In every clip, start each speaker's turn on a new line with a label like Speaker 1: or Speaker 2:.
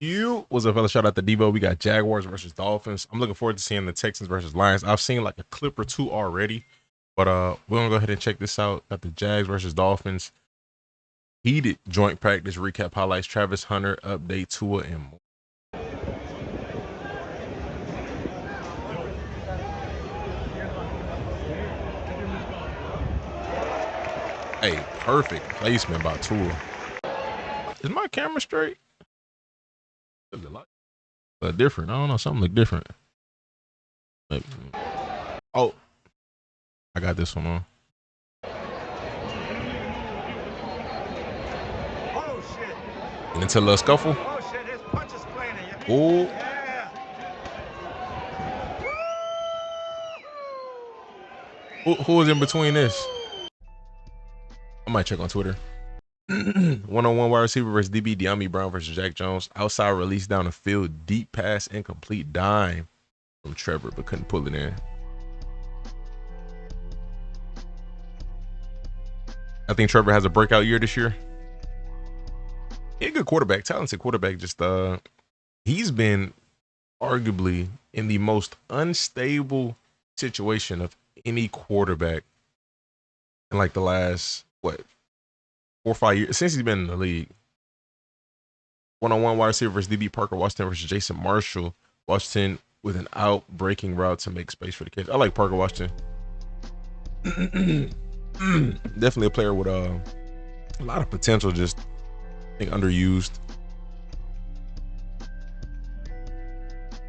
Speaker 1: You was a fella. Shout out to Devo. We got Jaguars versus Dolphins. I'm looking forward to seeing the Texans versus Lions. I've seen like a clip or two already, but we're gonna go ahead and check this out. Got the Jags versus Dolphins. Heated joint practice recap highlights. Travis Hunter update Tua and more. Hey, perfect placement by Tua. Is my camera straight? Is it like different? I don't know. Something look different. Maybe. Oh, I got this one on. Oh shit! And into a little scuffle. Oh shit! His punch is planting. Oh. Yeah. Who is in between this? I might check on Twitter. One-on-one wide receiver versus DB. De'Ami Brown versus Jack Jones. Outside release down the field. Deep pass, incomplete dime from Trevor, but couldn't pull it in. I think Trevor has a breakout year this year. He's a good quarterback, talented quarterback. Just he's been arguably in the most unstable situation of any quarterback in like the last 4 or 5 years since he's been in the league. One-on-one wide receiver versus DB. Parker Washington versus Jason Marshall. Washington with an out breaking route to make space for the catch. I like Parker Washington. Definitely a player with a lot of potential, just I think underused.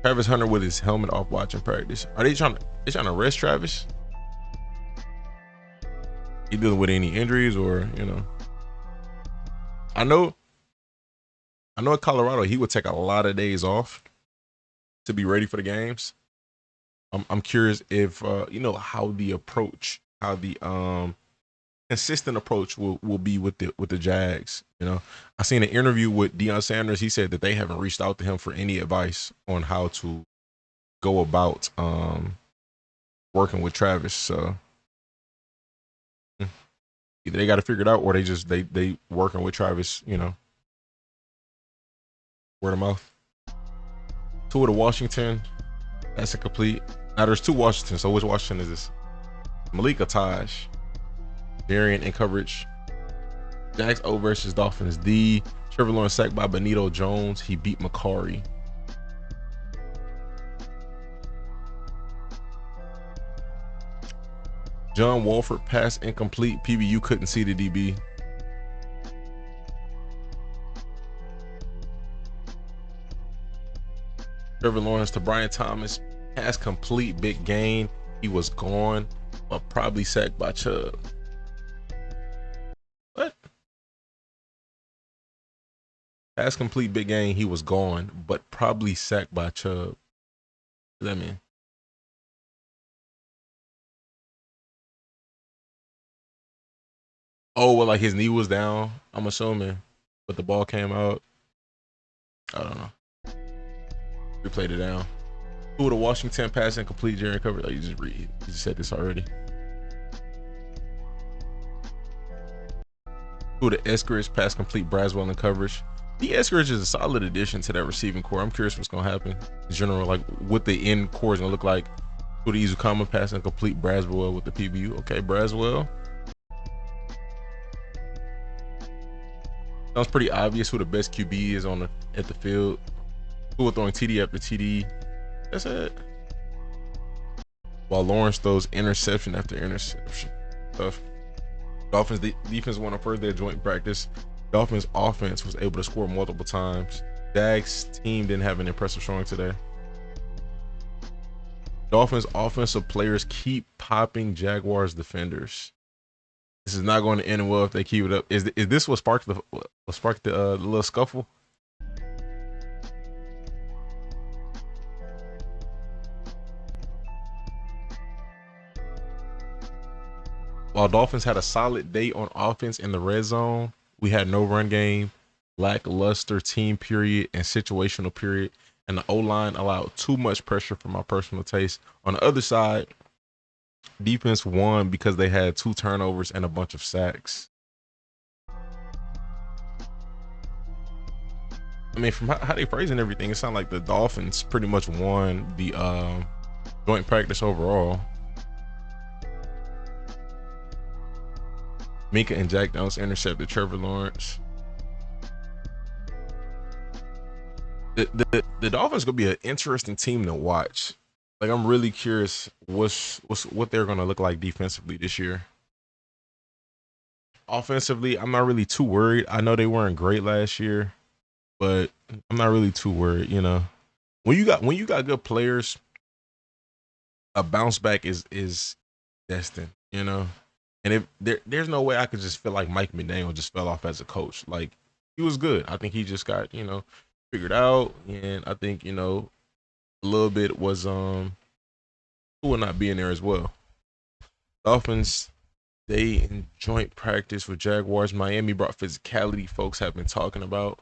Speaker 1: Travis Hunter with his helmet off watching practice. Are they trying to arrest Travis? He dealing with any injuries or, you know? I know at Colorado he would take a lot of days off to be ready for the games. I'm curious if how the consistent approach will be with the Jags. You know, I seen an interview with Deion Sanders. He said that they haven't reached out to him for any advice on how to go about working with Travis. So either they got to figure it out or they working with Travis. You know, word of mouth. Tua to Washington. That's a complete. Now there's two Washington. So which Washington is this? Malik or Taj? Variant in coverage. Jags O versus Dolphins D. Trevor Lawrence sacked by Benito Jones. He beat McCarry. John Wolford pass incomplete. PBU couldn't see the DB. Trevor Lawrence to Brian Thomas. Pass complete. Big gain. He was gone, but probably sacked by Chubb. What? Pass complete. Big gain. He was gone, but probably sacked by Chubb. What does that mean? Oh, well, like his knee was down, I'm assuming, but the ball came out. I don't know. Replayed it down. Who the Washington pass incomplete, Jerry covered. Like you just said this already. Who the Eskridge pass complete, Braswell in coverage. The Eskridge is a solid addition to that receiving core. I'm curious what's gonna happen in general, like what the end core is gonna look like. Who the Izukama pass incomplete, Braswell with the PBU. Okay, Braswell. Sounds pretty obvious who the best QB is at the field. Who are throwing TD after TD. That's it. While Lawrence throws interception after interception. Tough. Dolphins defense won on first day of joint practice. Dolphins offense was able to score multiple times. Jags team didn't have an impressive showing today. Dolphins offensive players keep popping Jaguars defenders. This is not going to end well if they keep it up. Is this what sparked the little scuffle? While Dolphins had a solid day on offense in the red zone, we had no run game, lackluster team period, and situational period. And the O-line allowed too much pressure for my personal taste. On the other side, defense won because they had 2 turnovers and a bunch of sacks. I mean, from how they phrasing everything, it sounds like the Dolphins pretty much won the joint practice overall. Minka and Jack Downs intercepted Trevor Lawrence. The Dolphins gonna be an interesting team to watch. Like, I'm really curious what they're gonna look like defensively this year. Offensively, I'm not really too worried. I know they weren't great last year, but I'm not really too worried. You know, when you got good players, a bounce back is destined. You know, and if there's no way I could just feel like Mike McDaniel just fell off as a coach. Like, he was good. I think he just got figured out, and I think a little bit was who not being there as well. Dolphins, they in joint practice with Jaguars. Miami brought physicality. Folks have been talking about.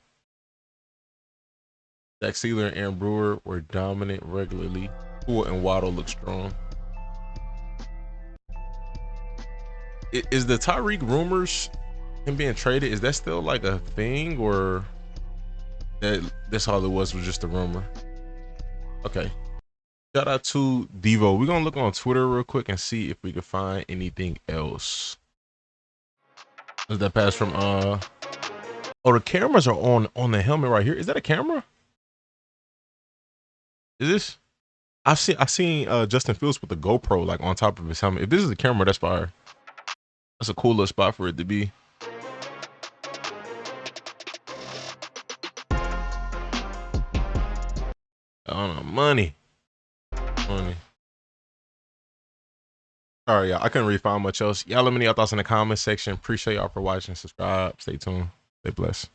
Speaker 1: Zach Sealer and Aaron Brewer were dominant regularly. Tua and Waddle look strong. Is the Tyreek rumors him being traded? Is that still like a thing, or that's all it was just a rumor? Okay. Shout out to Devo. We're gonna look on Twitter real quick and see if we can find anything else. Is that pass from oh, the cameras are on the helmet right here. Is that a camera? Is this? I seen Justin Fields with the GoPro like on top of his helmet. If this is a camera, that's fire. That's a cool little spot for it to be. I don't know, money. All right, y'all. I couldn't really find much else. Y'all let me know your thoughts in the comment section. Appreciate y'all for watching. Subscribe. Stay tuned. Stay blessed.